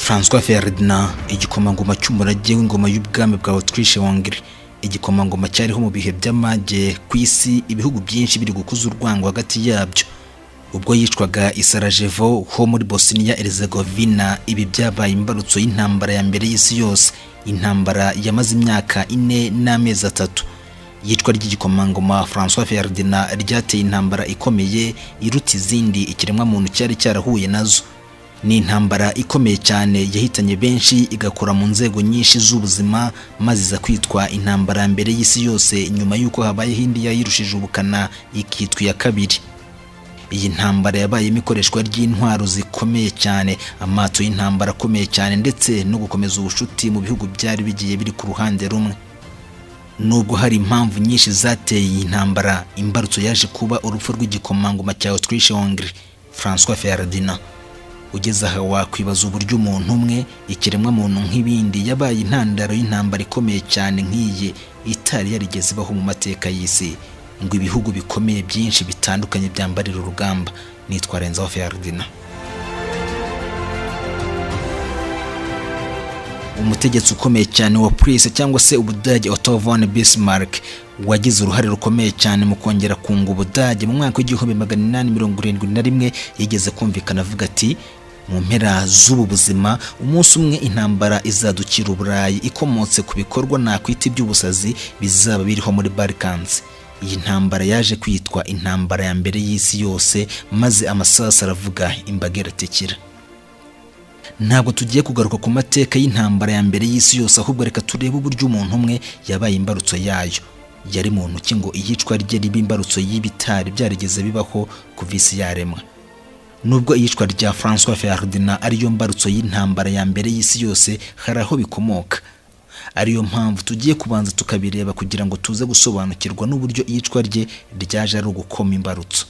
François Ferdinand, igikomangoma cy'umurage w'ingoma y'ubwami bwa Autriche-Hongrie, igikomangoma cyariho mu bihe by'amage ku isi, ibihugu byinshi biri gukuza urwango hagati yabyo. Ubwo yicwaga i Sarajevo ho muri Bosnia Herzegovina, ibi byabaye imbarutso y'intambara ya mbere y'isi yose, intambara yamaze imyaka 4 n'amezi 3. Yicwa ry'igikomangoma François Ferdinand ryateye intambara ikomeye iruta izindi ikiremwa muntu cyari cyarahuye nazo. Ni intambara ikomeye cyane yahitanye benshi, igakora mu nzego nyinshi z'ubuzima, maze iza kwitwa intambara ya mbere y'isi yose nyuma y'uko habayeho indi yayirushije ubukana ikitwa iya kabiri. Iyi ntambara yabayemo ikoreshwa ry'intwaro zikomeye cyane, amato y'intambara akomeye cyane, ndetse no gukomeza ubushuti mu bihugu byari bigiye biri ku ruhande rumwe. Nubwo hari impamvu nyinshi zateye iyi ntambara, imbarutso yaje kuba urupfu rw'igikomangoma cya Autriche-Hongrie François Ferdinand. Ugeze aha wakwibaza uburyo umuntu umwe, ikiremwa muntu nk'ibindi, yabaye intandaro y'intambara ikomeye cyane nk'iyi itari yarigeze ibaho mu mateka y'isi, ngo ibihugu bikomeye byinshi bitandukanye byambarira urugamba. Nitwa Ferdinand. Umutegetsi ukomeye cyane wa Prusse cyangwa se Ubudage Otto von Bismarck wagize uruhare rukomeye cyane mu kongera kunga Ubudage mu mwaka w'1871, yigeze kumvikana avuga ati, mu mpera z'ubu buzima umunsi umwe intambara izadukira Uburayi ikomotse ku bikorwa nakwita iby'ubusazi bizaba biriho muri Balkans. Iyi ntambara yaje kwitwa intambara ya mbere y'isi yose, maze amasasu aravuga, imbaga iratikira. Ntabwo tugiye kugaruka ku mateka y'intambara ya mbere y'isi yose, ahubwo reka turebe uburyo umuntu umwe yabaye imbarutso yayo. Yari mu ntoki ngo iyicwa rye ribe imbarutso y'ibitari byarigeze bibaho kuva isi yaremwa. Nubwo iyicwa rya François Ferdinand ariyo mbarutso y'intambara ya mbere y'isi yose, hari aho bikomoka. Ariyo mpamvu tugiye kubanza tukabireba kugira ngo tuze gusobanukirwa n'uburyo iyicwa rye ryaje ari ugukoma imbarutso.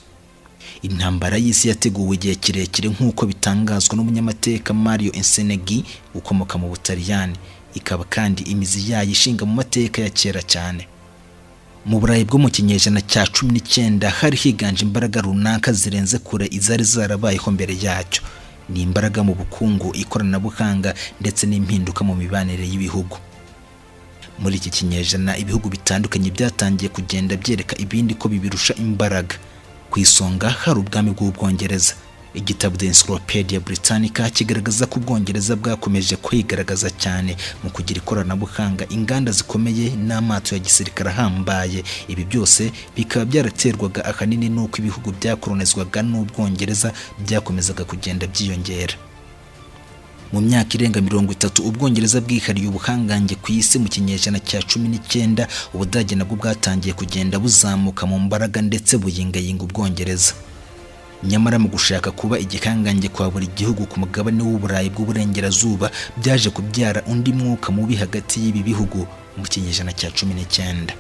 Intambara y'isi yateguwe igihe kirekire nk'uko bitangazwa n'umunyamateka Mario Insenegi ukomoka mu Butaliyani, ikaba kandi imizi yayo ishinga mu mateka ya kera cyane. Mu Burayi bwo mu kinyejana cya 19 hari higanje imbaraga runaka zirenze kure izari zarabayeho mbere yacyo. Ni imbaraga mu bukungu, ikoranabuhanga, ndetse n'impinduka mu mibanire y'ibihugu. Muri iki kinyejana ibihugu bitandukanye byatangiye kugenda byereka ibindi ko bibirusha imbaraga. Ku isonga hari ubwami bw'Ubwongereza. Igitabo The Encyclopedia Britannica kigaragaza ko Ubwongereza bwakomeje kwigaragaza cyane mu kugira ikoranabuhanga, inganda zikomeye, n'amato ya gisirikare ahambaye. Ibi byose bikaba byaraterwaga ahanini n'uko ibihugu byakolonizwaga n'Ubwongereza byakomezaga kugenda byiyongera. Mu myaka irenga 30 Ubwongereza bwihariye ubuhangange ku isi. Mu kinyejana cya 19 Ubudage nabwo bwatangiye kugenda buzamuka mu mbaraga, ndetse buyingayinga Ubwongereza. Nyamara mu gushaka kuba igihangange kwa buri gihugu ku mugabane w'Uburayi bw'uburengerazuba, byaje kubyara undi mwuka mubi hagati y'ibi bihugu mu kinyejana cya 19.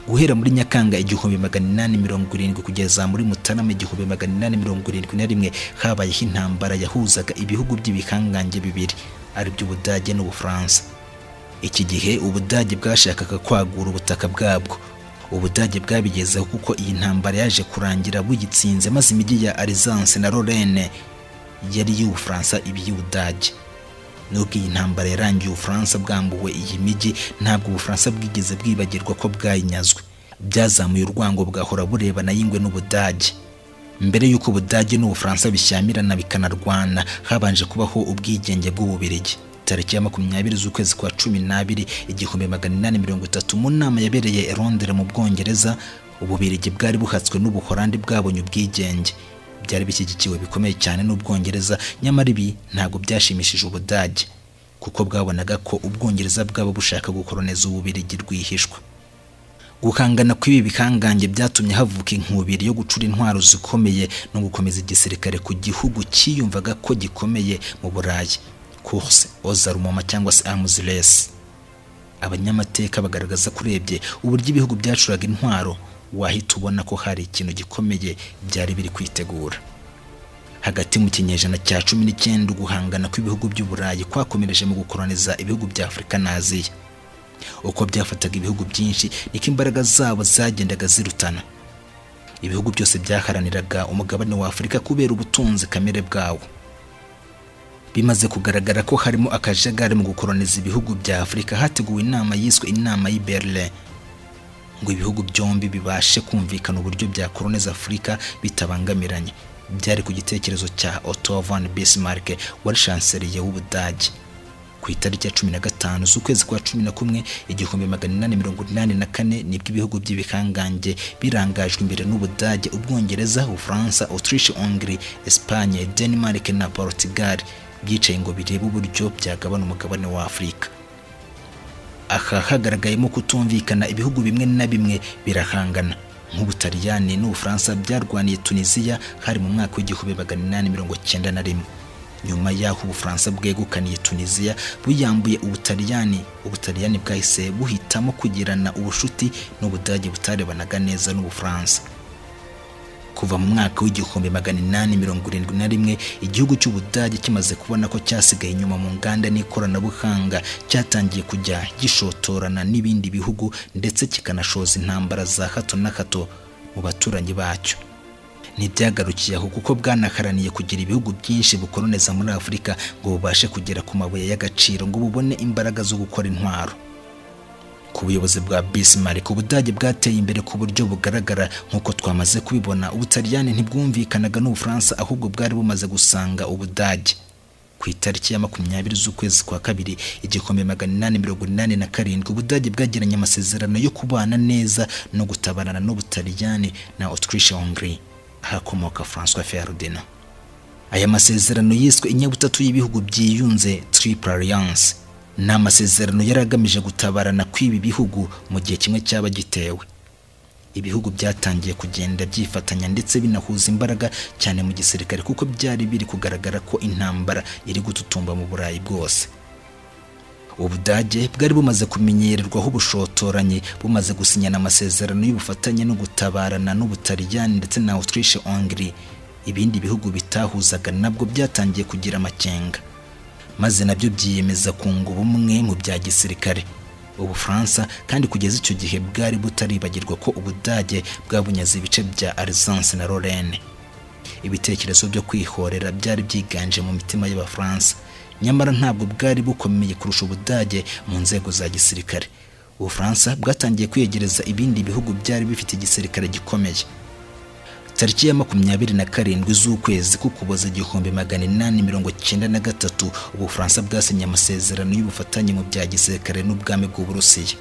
Guhera muri Nyakanga 1870 kugeza muri Mutarama 1871 habayeho intambara yahuzaga ibihugu by'ibihangange bibiri, ari byo Ubudage n'Ubufaransa. Iki gihe Ubudage bwashakaga kwagura ubutaka bwabwo. Ubudage bwabigezeho kuko iyi ntambara yaje kurangira bugitsinze, maze imijyi ya Alsace na Lorraine yari y'Ubufaransa ibi y'Ubudage. Nubwo iyi ntambara yarangiye Ubufaransa bwambuwe iyi mijyi, ntabwo Ubufaransa bwigeze bwibagirwa ko bwayinyazwe. Byazamuye urwango bwahora burebana y'ingwe n'Ubudage. Mbere y'uko Ubudage n'Ubufaransa bishyamirana bikanarwana, habanje kubaho ubwigenge bw'Ububiligi. Tariki ya 20 z'ukwezi kwa 12 1830 mu nama yabereye i Londres mu Bwongereza, Ububiligi bwari buhatswe n'Ubuholandi bwabonye ubwigenge. Byari bishyigikiwe bikomeye cyane n'Ubwongereza, nyamara ibi ntabwo byashimishije Ubudage, kuko bwabonaga ko Ubwongereza bwabo bushaka gukoloniza Ububiligi rwihishwa. Guhangana kw'ibi bihangange byatumye havuka inkubiri yo gucura intwaro zikomeye no gukomeza igisirikare ku gihugu cyiyumvaga ko gikomeye mu Burayi, course aux armements cyangwa se arms race. Abanyamateka bagaragaza kurebye uburyo ibihugu byacuraga intwaro, wahita ubona ko hari ikintu gikomeye byari biri kwitegura. Hagati mu kinyejana cya 19 guhangana kw'ibihugu by'Uburayi kwakomereje mu gukoloniza ibihugu bya Afrika na Aziya. Uko byafataga ibihugu byinshi, niko imbaraga zabo zagendaga zirutana. Ibihugu byose byaharaniraga umugabane wa Afrika kubera ubutunzi kamere bwawo. Bimaze kugaragara ko harimo akajagari mu gukoroniza ibihugu bya Afurika, hateguwe inama yiswe inama y'Mbere ngo ibihugu byombi bibashe kumvikana uburyo byakoroniza Afurika bitabangamiranye. Byari ku gitekerezo cya Otto von Bismarck wari chancelier w'Ubudage. Ku itariki ya 15 z'ukwezi kwa 11 1884 nibwo ibihugu by'ibihangange birangajwe imbere n'Ubudage, Ubwongereza, Ubufaransa, Autriche, Hongrie, Espagne, Denmark na Portugal byicaye ngo birebe uburyo byagabana umugabane wa Afurika. Aha hagaragayemo kutumvikana, ibihugu bimwe na bimwe birahangana. Nk'Ubutaliyani n'Ubufaransa byarwaniye Tunisia hari mu mwaka w'1891. Nyuma y'aho Ubufaransa bwegukaniye Tunisia buyambuye Ubutaliyani bwahise buhitamo kugirana ubushuti n'Ubudage butarebanaga neza n'Ubufaransa. Kuva mu mwaka w'1871 igihugu cy'Ubudage kimaze kubona ko cyasigaye inyuma mu nganda n'ikoranabuhanga, cyatangiye kujya gishotorana n'ibindi bihugu ndetse kikanashoza intambara za hato na hato mu baturanyi bacyo. Ntibyagarukiye aho kuko bwanaharaniye kugira ibihugu byinshi bukoloneza muri Afurika ngo bubashe kugera ku mabuye y'agaciro ngo bubone imbaraga zo gukora intwaro. Ku buyobozi bwa Bismarck, Ubudage bwateye imbere ku buryo bugaragara nk'uko twamaze kubibona. Ubutaliyani ntibwumvikanaga n'Ubufaransa, ahubwo bwari bumaze gusanga Ubudage. Ku itariki ya 20 z'ukwezi kwa 2 1887 Ubudage bwagiranye amasezerano yo kubana neza no gutabarana n'Ubutaliyani na Autriche Hongrie, hakomoka François Ferdinand. Aya masezerano yiswe inyabutatu y'ibihugu byiyunze, Triple Alliance. Ni amasezerano yaragamije gutabarana kw'ibi bihugu mu gihe kimwe cyaba gitewe. Ibihugu byatangiye kugenda byifatanya ndetse binahuza imbaraga cyane mu gisirikare kuko byari biri kugaragara ko intambara iri gututumba mu Burayi bwose. Ubudage bwari bumaze kumenyererwaho ubushotoranyi, bumaze gusinyana amasezerano y'ubufatanye no gutabarana n'Ubutaliyani ndetse na Autriche Hongrie. Ibindi bihugu bitahuzaga nabwo byatangiye kugira amakenga, maze nabyo byiyemeza kunga ubumwe mu bya gisirikare. Ubufaransa kandi kugeza icyo gihe bwari butaribagirwa ko Ubudage bwabunyaze ibice bya Alsace na Lorraine. Ibitekerezo byo kwihorera byari byiganje mu mitima y'Abafaransa, nyamara ntabwo bwari bukomeye kurusha Ubudage mu nzego za gisirikare. Ubufaransa bwatangiye kwiyegereza ibindi bihugu byari bifite igisirikare gikomeye. Tariki ya 27 z'ukwezi k'Ukuboza 1893 Ubufaransa bwasinye amasezerano y'ubufatanye mu bya gisirikare n'ubwami bw'Uburusiya.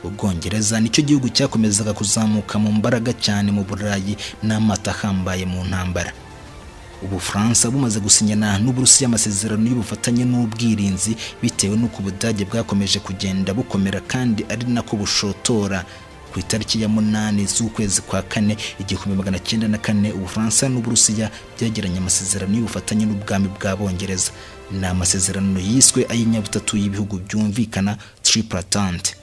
Ubwongereza nicyo gihugu cyakomezaga kuzamuka mu mbaraga cyane mu Burayi n'amata ahambaye mu ntambara. Ubufaransa bumaze gusinyana n'Uburusiya amasezerano y'ubufatanye n'ubwirinzi bitewe n'uko Ubudage bwakomeje kugenda bukomera kandi ari nako bushotora. Ku itariki ya 8 z'ukwezi kwa 4 1904 Ubufaransa n'Uburusiya byagiranye amasezerano y'ubufatanye n'ubwami bw'Abongereza. Ni amasezerano yiswe ay'inyabutatu y'ibihugu byumvikana, Triple Entente.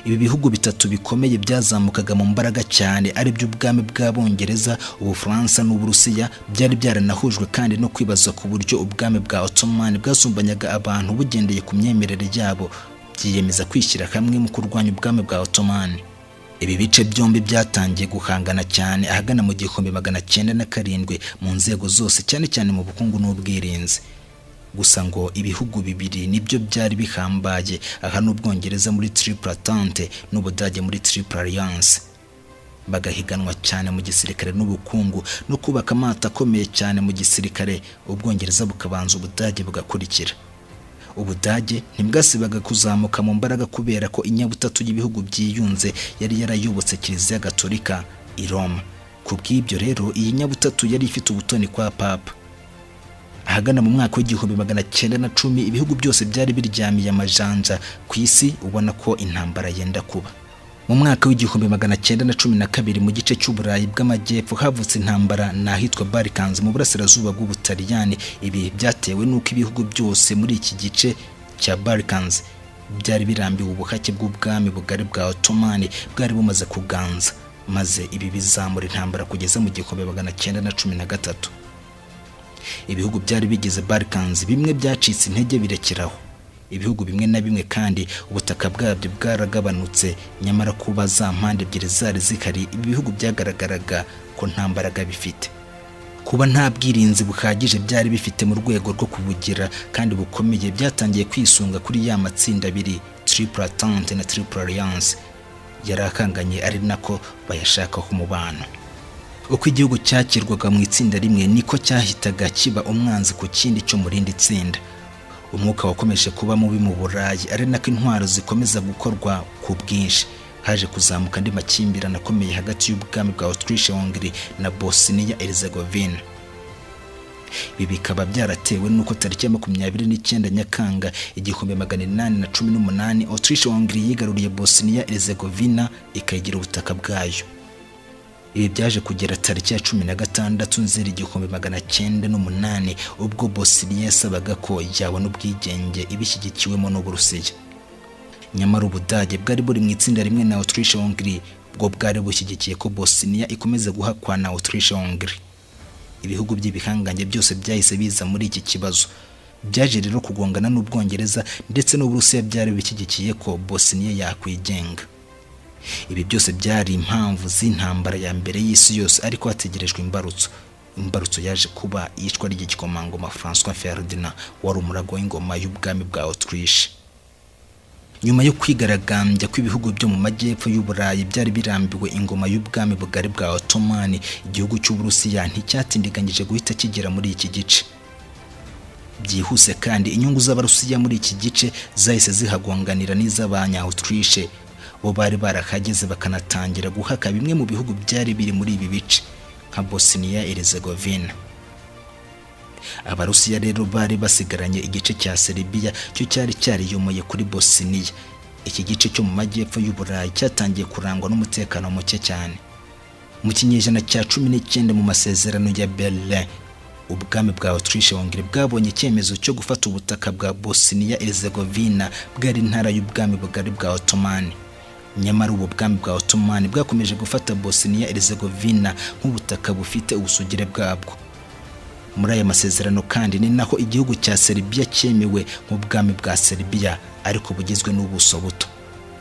Ibi bihugu bitatu bikomeye byazamukaga mu mbaraga cyane ari byo ubwami bw'Abongereza, Ubufaransa n'Uburusiya, byari byaranahujwe kandi no kwibaza ku buryo ubwami bwa Ottoman bwasumbanyaga abantu bugendeye ku myemerere yabo, byiyemeza kwishyira hamwe mu kurwanya ubwami bwa Ottoman. Ibi bice byombi byatangiye guhangana cyane ahagana mu 1907 mu nzego zose, cyane cyane mu bukungu n'ubwirinzi. Gusa ngo ibihugu bibiri nibyo byari bihambaye, aha n'Ubwongereza muri Triple Entente n'Ubudage muri Triple Alliance. Bagahiganwa cyane mu gisirikare n'ubukungu no kubaka amata akomeye cyane mu gisirikare. Ubwongereza bukabanza, Ubudage bugakurikira. Ubudage ntibwasibaga kuzamuka mu mbaraga kubera ko inyabutatu y'ibihugu byiyunze yari yarayobotse Kiliziya Gatolika i Roma. Kubw'ibyo rero iyi nyabutatu yari ifite ubutoni kwa Papa. Ahagana mu mwaka w'1910 ibihugu byose byari biryamiye amajanja ku isi, ubona ko intambara yenda kuba. Mu mwaka w'1912 mu gice cy'Uburayi bw'Amajyepfo havutse intambara n'ahitwa Balkans mu burasirazuba bw'Ubutaliyani. Ibi byatewe n'uko ibihugu byose muri iki gice cya Balkans byari birambiwe ubuhake bw'ubwami bugari bwa Ottoman bwari bumaze kuganza, maze ibi bizamura intambara kugeza mu 1913. Ibihugu byari bigize Balkans bimwe byacitse intege birekeraho. Ibihugu bimwe na bimwe kandi ubutaka bwabyo bwaragabanutse, nyamara kuba za mpande ebyiri zari zikari, ibihugu byagaragaraga ko nta mbaraga bifite. Kuba nta bwirinzi buhagije byari bifite mu rwego rwo kubugira kandi bukomeye, byatangiye kwisunga kuri ya matsinda abiri, Triple Entente na Triple Alliance, yari akanganye ari nako bayashakaho umubano. Uko igihugu cyakirwaga mu itsinda rimwe niko cyahitaga kiba umwanzi ku kindi cyo mu rindi tsinda. Umwuka wakomeje kuba mubi mu Burayi, ari nako intwaro zikomeza gukorwa ku bwinshi. Haje kuzamuka andi makimbirane akomeye hagati y'ubwami bwa Autriche-Hongrie na Bosnia-Herzegovina. Ibi bikaba byaratewe nuko tariki ya 29 Nyakanga 1818 Autriche-Hongrie yigaruriye Bosnia-Herzegovina ikayigira ubutaka bwayo. Ibi byaje kugera tariki ya 16 Nzeri 1908 ubwo Bosnia yasabaga ko yabona ubwigenge ibishyigikiwemo n'Uburusiya. Nyamara Ubudage bwari buri mu itsinda rimwe na Autriche-Hongrie, bwo bwari bushyigikiye ko Bosnia ikomeza guhakwa na Autriche-Hongrie. Ibihugu by'ibihangange byose byahise biza muri iki kibazo. Byaje rero kugongana n'Ubwongereza ndetse n'Uburusiya byari bishyigikiye ko Bosnia yakwigenga. Ibi byose byari impamvu z'intambara ya mbere y'isi yose, ariko hategerejwe imbarutso. Imbarutso yaje kuba yicwa ry'igikomangoma François Ferdinand, wari umurago w'ingoma y'ubwami bwa Autriche. Nyuma yo kwigaragambya kw'ibihugu byo mu majyepfo y'Uburayi byari birambiwe ingoma y'ubwami bugari bwa Ottoman, igihugu cy'Uburusiya nticyatindiganyije guhita kigera muri iki gice. Byihuse kandi inyungu z'Abarusiya muri iki gice zahise zihagonganira n'iz'abanya Autriche, bo bari barakageze bakanatangira guhaka bimwe mu bihugu byari biri muri ibi bice nka Bosnia-Herzegovina. Abarusiya rero bari basigaranye igice cya Serbia cyo cyari cyariyomoye kuri Bosnia. Iki gice cyo mu majyepfo y'Uburayi cyatangiye kurangwa n'umutekano muke cyane. Mu kinyejana cya 19 mu masezerano ya Mbere, ubwami bwa Autriche-Hongrie bwabonye icyemezo cyo gufata ubutaka bwa Bosnia-Herzegovina bwari intara y'ubwami bugari bwa Ottoman. Nyamara ubu bwami bwa Ottoman bwakomeje gufata Bosnia-Herzegovina nk'ubutaka bufite ubusugire bwabwo. Muri aya masezerano kandi ni naho igihugu cya Serbia cyemewe nk'ubwami bwa Serbia, ariko bugizwe n'ubuso buto.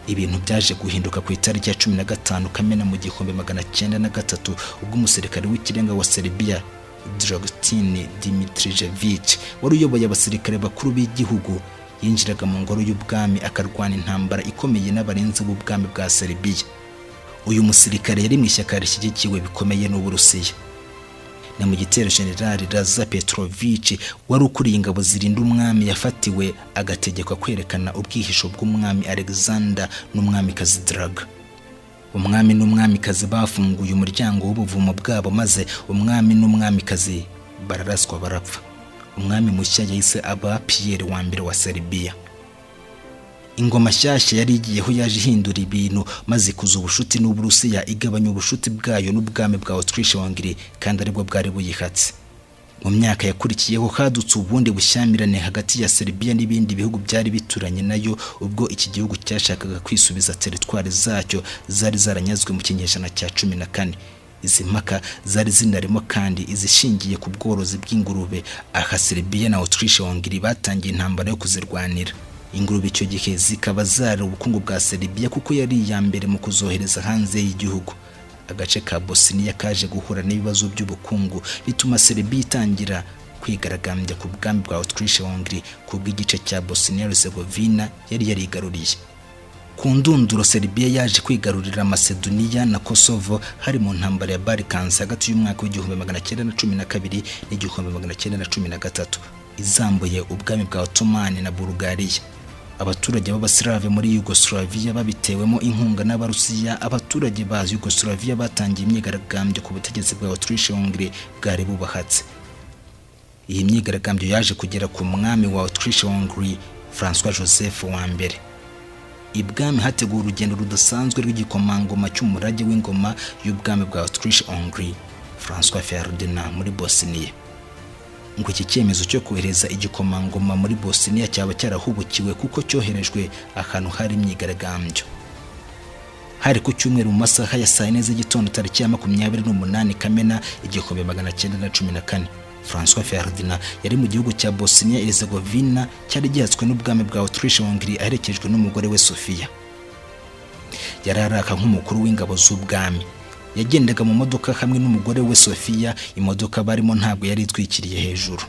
Ibintu byaje guhinduka ku itariki ya 15 Kamena mu 1903 ubwo umusirikare w'ikirenga wa Serbia Dragutin Dimitrijevic, wari uyoboye abasirikare bakuru b'igihugu, yinjiraga mu ngoro y'ubwami akarwana intambara ikomeye n'abarenzi b'ubwami bwa Serbia. Uyu musirikare yari mu ishyaka rishyigikiwe bikomeye n'Uburusiya. Na mu gitero General Raza Petrovich wari ukuriye ingabo zirinda umwami yafatiwe agategekwa kwerekana ubwihisho bw'umwami Alexander n'umwamikazi Draga. Umwami n'umwamikazi bafunguye umuryango w'ubuvumo bwabo, maze umwami n'umwamikazi bararaswa barapfa. Umwami mushya yahise aba Pierre wa mbere wa Serbia. Ingoma shyashya yari igiyeho yaje ihindura ibintu, maze kuza ubushuti n'Uburusiya, igabanya ubushuti bwayo n'ubwami bwa Autriche-Hongrie kandi aribwo bwari buyihatse. Mu myaka yakurikiyeho hadutse ubundi bushyamirane hagati ya Serbia n'ibindi bihugu byari bituranye nayo, ubwo iki gihugu cyashakaga kwisubiza teritwari zacyo zari zaranyazwe mu kinyejana cya 14. Izi mpaka zari zinarimo kandi izishingiye ku bworozi bw'ingurube, aha Serbia na Autriche-Hongrie batangiye intambara yo kuzirwanira. Ingurube icyo gihe zikaba zari ubukungu bwa Serbia kuko yari iya mbere mu kuzohereza hanze y'igihugu. Agace ka Bosnia kaje guhura n'ibibazo by'ubukungu bituma Serbia itangira kwigaragambya ku bwami bwa Autriche-Hongrie kubw'igice cya Bosnia-Herzegovina yari yarigaruriye. Ku ndunduro Serbia yaje kwigarurira Macedonia na Kosovo hari mu ntambara ya Balkans hagati y'umwaka w'1912 n'1913, izambuye ubwami bwa Ottoman na Bulgaria. Abaturage b'Abaslave muri Yugoslavia babitewemo inkunga n'Abarusiya, abaturage ba Yugoslavia batangiye imyigaragambyo ku butegetsi bwa Autriche-Hongrie bwari bubahatse. Iyi myigaragambyo yaje kugera ku mwami wa Autriche-Hongrie François Joseph wa mbere. Ibwami hateguwe urugendo rudasanzwe rw'igikomangoma cy'umurage w'ingoma y'ubwami bwa Autriche-Hongrie François Ferdinand muri Bosnia. Ngo iki cyemezo cyo kohereza igikomangoma muri Bosnia cyaba cyarahubukiwe kuko cyoherejwe ahantu hari imyigaragambyo. Hari ku cyumweru mu masaha ya saa 4 z'igitondo tariki ya 28 Kamena 1914, François Ferdinand yari mu gihugu cya Bosnia-Herzegovina cyari gihatswe n'ubwami bwa Autriche-Hongrie aherekejwe n'umugore we Sofia. Yari araka nk'umukuru w'ingabo z'ubwami. yagendaga mu modoka hamwe n'umugore we Sofia. Imodoka barimo ntabwo yari itwikiriye hejuru.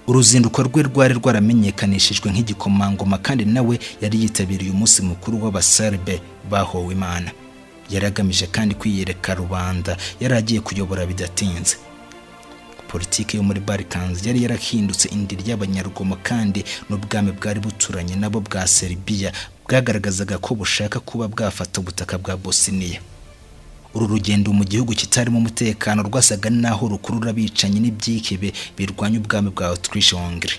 Uruzinduko rwe rwari rwaramenyekanishijwe nk'igikomangoma kandi nawe yari yitabiriye umunsi mukuru w'abaserbe bahowe Imana. Yari agamije kandi kwiyereka rubanda, yari agiye kuyobora bidatinze. Politiki yo muri Balkans yari yarahindutse indiri y'abanyarugomo kandi n'ubwami bwari buturanye nabo bwa Serbia bwagaragazaga ko bushaka kuba bwafata ubutaka bwa Bosnia. Uru rugendo mu gihugu kitarimo umutekano rwasaga naho rukurura abicanyi n'ibyikebe birwanya ubwami bwa Autriche-Hongrie.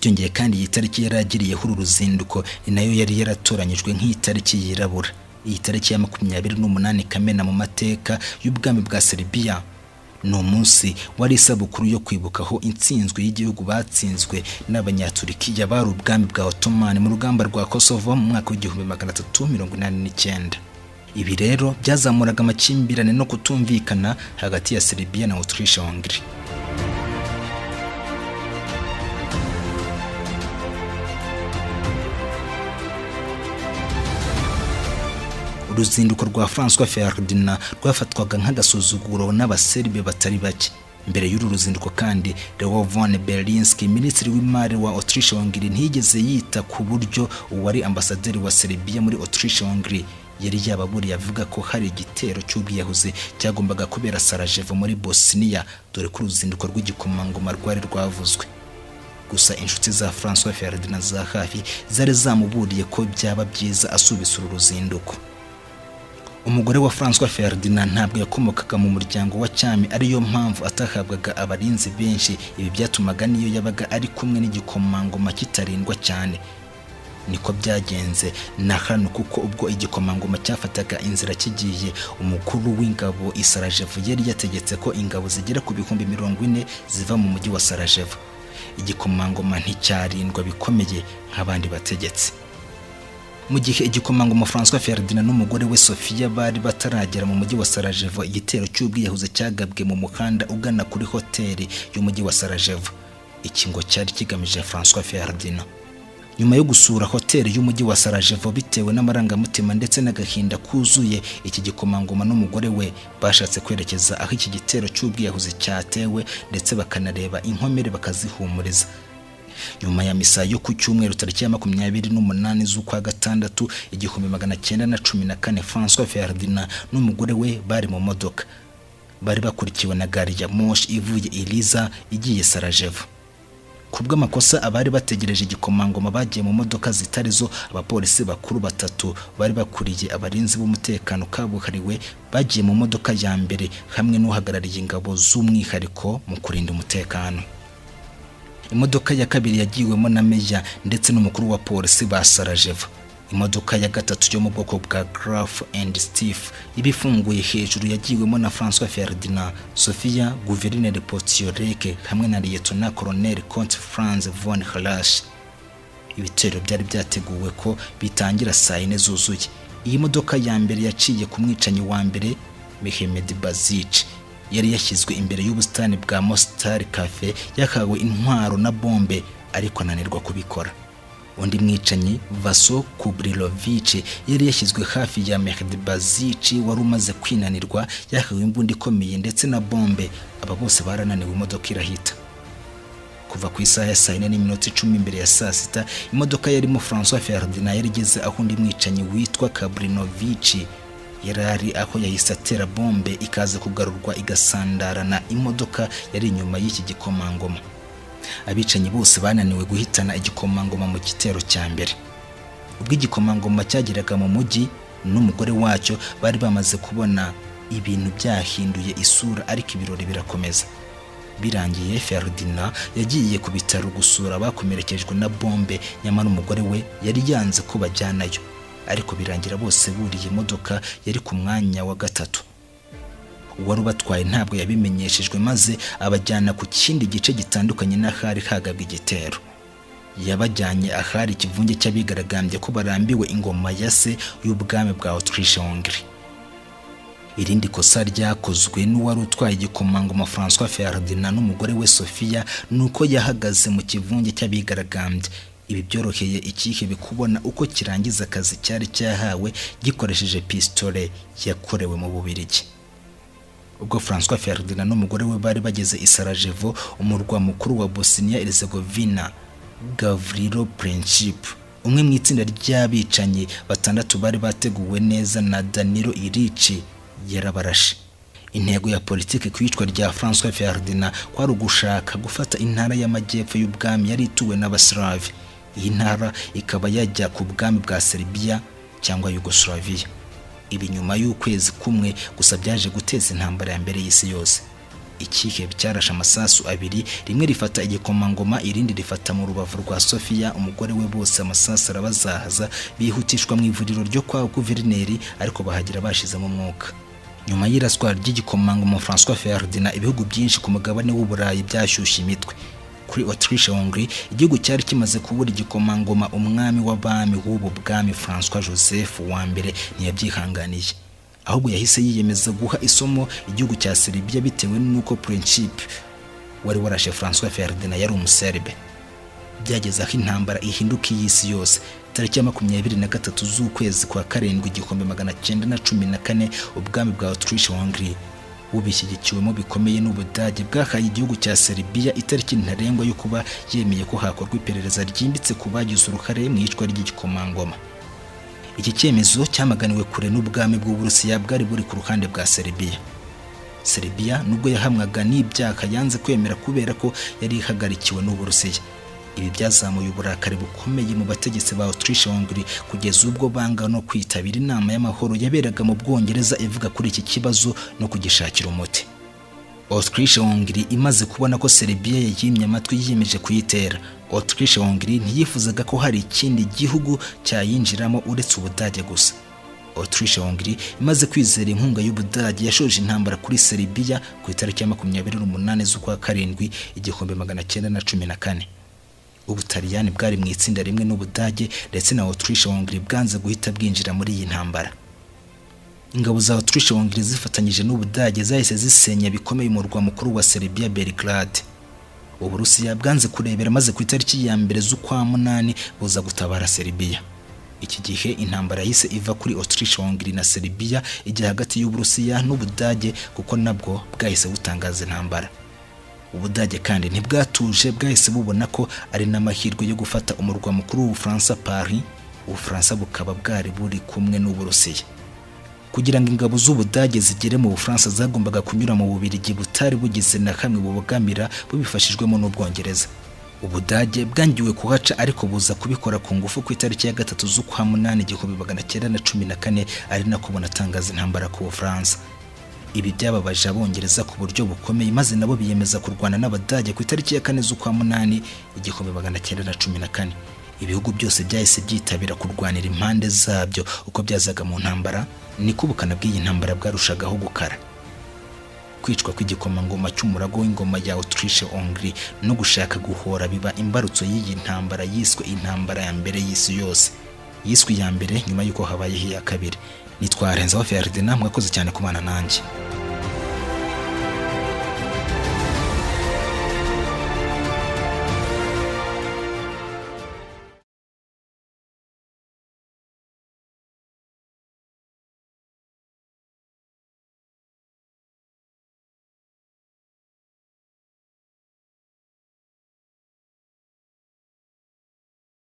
Byongeye kandi iyi tariki yaragiriyeho uru ruzinduko ni nayo yari yaratoranyijwe nk'itariki yirabura. Iyi tariki ya 28 Kamena mu mateka y'ubwami bwa Serbia ni umunsi wari isabukuru yo kwibukaho intsinzwe y'igihugu batsinzwe n'abanyaturikiya bari ubwami bwa Ottoman mu rugamba rwa Kosovo mu mwaka w'1389. Ibi rero byazamuraga amakimbirane no kutumvikana hagati ya Serbia na Autriche-Hongrie. Uruzinduko rwa François Ferdinand rwafatwaga nk'agasuzuguro n'abaserbe batari bake. Mbere y'uru ruzinduko kandi Leo von Berlinski, minisitiri w'imari wa Autriche-Hongrie, ntiyigeze yita ku buryo uwari ambasaderi wa Serbia muri Autriche-Hongrie yari yababuriye avuga ko hari igitero cy'ubwiyahuzi cyagombaga kubera Sarajevo muri Bosnia, dore ko uruzinduko rw'igikomangoma rwari rwavuzwe. Gusa inshuti za François Ferdinand za hafi zari zamuburiye ko byaba byiza asubisa uru ruzinduko. Umugore wa François Ferdinand ntabwo yakomokaga mu muryango wa cyami, ariyo mpamvu atahabwaga abarinzi benshi. Ibi byatumaga niyo yabaga ari kumwe n'igikomangoma kitarindwa cyane. Niko byagenze na hano, kuko ubwo igikomangoma cyafataga inzira kigiye, umukuru w'ingabo i Sarajevo yari yategetse ko ingabo zigera ku 40,000 ziva mu mujyi wa Sarajevo. Igikomangoma nticyarindwa bikomeye nk'abandi bategetsi. Mu gihe igikomangoma François Ferdinand n'umugore we Sofia bari bataragera mu mujyi wa Sarajevo, igitero cy'ubwiyahuzi cyagabwe mu muhanda ugana kuri hoteli y'umujyi wa Sarajevo. Iki ngo cyari kigamije François Ferdinand. Nyuma yo gusura hoteli y'umujyi wa Sarajevo bitewe n'amarangamutima ndetse n'agahinda kuzuye, iki gikomangoma n'umugore we bashatse kwerekeza aho iki gitero cy'ubwiyahuzi cyatewe ndetse bakanareba inkomere bakazihumuriza. Nyuma ya misa yo ku cyumweru tariki ya 28 z'ukwa gatandatu 1914, François Ferdinand n'umugore we bari mu modoka. Bari bakurikiwe na gari ya moshi ivuye Iliza igiye Sarajevo. Kubw'amakosa abari bategereje igikomangoma bagiye mu modoka zitarizo. Abapolisi bakuru batatu bari bakuriye abarinzi b'umutekano kabuhariwe bagiye mu modoka ya mbere hamwe n'uhagarariye ingabo z'umwihariko mu kurinda umutekano. Imodoka ya kabiri yagiwemo na meya ndetse n'umukuru wa polisi ba Sarajevo. Imodoka ya gatatu yo mu bwoko bwa Graf and Stiff ibifunguye hejuru yagiwemo na François Ferdinand, Sofia, Guverineri Potiorek hamwe na Lieutenant Colonel Count Franz von Halash. Ibitero byari byateguwe ko bitangira saa 4 zuzuye. Iyi modoka ya mbere yaciye ku mwicanyi wa mbere Mehmed Bazic. Yari yashyizwe imbere y'ubusitani bwa Mostar Cafe, yakawe intwaro na bombe ariko ananirwa kubikora. Undi mwicanyi Vaso Kubrilovic yari yashyizwe hafi ya Mehmed Bazic wari umaze kwinanirwa, yakawe imbunda ikomeye ndetse na bombe. Aba bose barananiwe, imodoka irahita. Kuva ku isaha ya 4:10 imbere ya saa 6, imodoka yarimo François Ferdinand yari igeze aho undi mwicanyi witwa Kubrilovic yarari aho yahise atera bombe ikaza kugarurwa igasandarana imodoka yari inyuma y'iki gikomangoma. Abicanyi bose bananiwe guhitana igikomangoma mu gitero cya mbere. Ubwo igikomangoma cyageraga mu mujyi n'umugore wacyo bari bamaze kubona ibintu byahinduye isura, ariko ibirori birakomeza. Birangiye Ferdinand yagiye ku bitaro gusura abakomerekejwe na bombe, nyamara umugore we yari yanze ko bajyanayo, ariko birangira bose buriye imodoka yari ku mwanya wa gatatu. Uwari ubatwaye ntabwo yabimenyeshejwe, maze abajyana ku kindi gice gitandukanye n'ahari hagabwe igitero. Yabajyanye ahari ikivunge cy'abigaragambye ko barambiwe ingoma ya se y'ubwami bwa Autriche-Hongrie. Irindi kosa ryakozwe n'uwari utwaye igikomangoma François Ferdinand n'umugore we Sofia nuko yahagaze mu kivunge cy'abigaragambye. Ibi byoroheye ikihebe kubona uko kirangiza akazi cyari cyahawe gikoresheje pistole yakorewe mu Bubiligi. Ubwo François Ferdinand n'umugore we bari bageze i Sarajevo, umurwa mukuru wa Bosnia Herzegovina, Gavrilo Princip, umwe mu itsinda ry'abicanyi batandatu bari bateguwe neza na Danilo Ilici, yarabarashe. Intego ya politike kwicwa rya François Ferdinand kwari ugushaka gufata intara y'amajyepfo y'ubwami yari ituwe n'Abaslavi. Iyi ntara ikaba yajya ku bwami bwa Serbia cyangwa Yugoslavia. Ibi nyuma y'ukwezi kumwe gusa byaje guteza intambara ya mbere y'isi yose. Ikihebe cyarashe amasasu abiri, rimwe rifata Igikomangoma, irindi rifata mu rubavu rwa Sofia, umugore we. Bose amasasu arabazahaza, bihutishwa mu ivuriro ryo kwa guverineri, ariko bahagira bashizemo umwuka. Nyuma y'iraswa ry'Igikomangoma François Ferdinand, ibihugu byinshi ku mugabane w'Uburayi byashyushye imitwe. Kuri Autriche-Hongrie, igihugu cyari kimaze kubura Igikomangoma, umwami w'abami w'ubu bwami François Joseph wa mbere ntiyabyihanganiye, ahubwo yahise yiyemeza guha isomo igihugu cya Serbia bitewe n'uko Princip wari warashe François Ferdinand yari umuserbe. Byageze aho intambara ihinduka y'isi yose. Tariki ya 23 z'ukwezi kwa karindwi 1914, ubwami bwa Autriche-Hongrie bubishyigikiwemo bikomeye n'Ubudage bwahaye igihugu cya Serbia itariki ntarengwa yo kuba yemeye ko hakorwa iperereza ryimbitse ku bagize uruhare mu iyicwa ry'Igikomangoma. Iki cyemezo cyamaganiwe kure n'ubwami bw'Uburusiya bwari buri ku ruhande bwa Serbia. Serbia nubwo yahamwaga n'ibyaha yanze kwemera kubera ko yari ihagarikiwe n'Uburusiya. Ibi byazamuye uburakari bukomeye mu bategetsi ba Autriche-Hongrie kugeza ubwo banga no kwitabira inama y'amahoro yaberaga mu Bwongereza ivuga kuri iki kibazo no kugishakira umuti. Autriche-Hongrie imaze kubona ko Serbia yimye amatwi yiyemeje kuyitera, Autriche-Hongrie ntiyifuzaga ko hari ikindi gihugu cyayinjiramo uretse Ubudage gusa. Autriche-Hongrie imaze kwizera inkunga y'Ubudage yashoje intambara kuri Serbia ku itariki ya 28 z'ukwa karindwi 1914. Ubutaliyani bwari mu itsinda rimwe n'Ubudage ndetse na Autriche-Hongrie bwanze guhita bwinjira muri iyi ntambara. Ingabo za Autriche-Hongrie zifatanyije n'Ubudage zahise zisenya bikomeye umurwa mukuru wa Serbia, Belgrade. Uburusiya bwanze kurebera, maze ku itariki ya 2 z'ukwa munani buza gutabara Serbia. Iki gihe intambara yahise iva kuri Autriche-Hongrie na Serbia ijya hagati y'Uburusiya n'Ubudage, kuko nabwo bwahise butangaza intambara. Ubudage kandi ntibwatuje, bwahise bubona ko ari n'amahirwe yo gufata umurwa mukuru w'Ubufaransa, Paris. Ubufaransa bukaba bwari buri kumwe n'Uburusiya. Kugira ngo ingabo z'Ubudage zigere mu Bufaransa zagombaga kunyura mu Bubiligi butari bugize na kamwe bubogamira, bubifashijwemo n'Ubwongereza. Ubudage bwangiwe kuhaca, ariko buza kubikora ku ngufu ku itariki ya 3 z'ukwa munani 1914, ari nako bunatangaza intambara ku Bufaransa. Ibi byababaje Abongereza ku buryo bukomeye, maze nabo biyemeza kurwana n'Abadage ku itariki ya 4 z'ukwa munani 1914. Ibihugu byose byahise byitabira kurwanira impande zabyo. Uko byazaga mu ntambara, niko ubukana bw'iyi ntambara bwarushagaho gukara. Kwicwa kw'Igikomangoma cy'umurago w'ingoma ya Autriche-Hongrie no gushaka guhora biba imbarutso y'iyi ntambara yiswe intambara ya mbere y'isi yose. Yiswe ya mbere nyuma y'uko habayeho iya kabiri. Nitwa Ferdinand, mwakoze cyane kubana nanjye.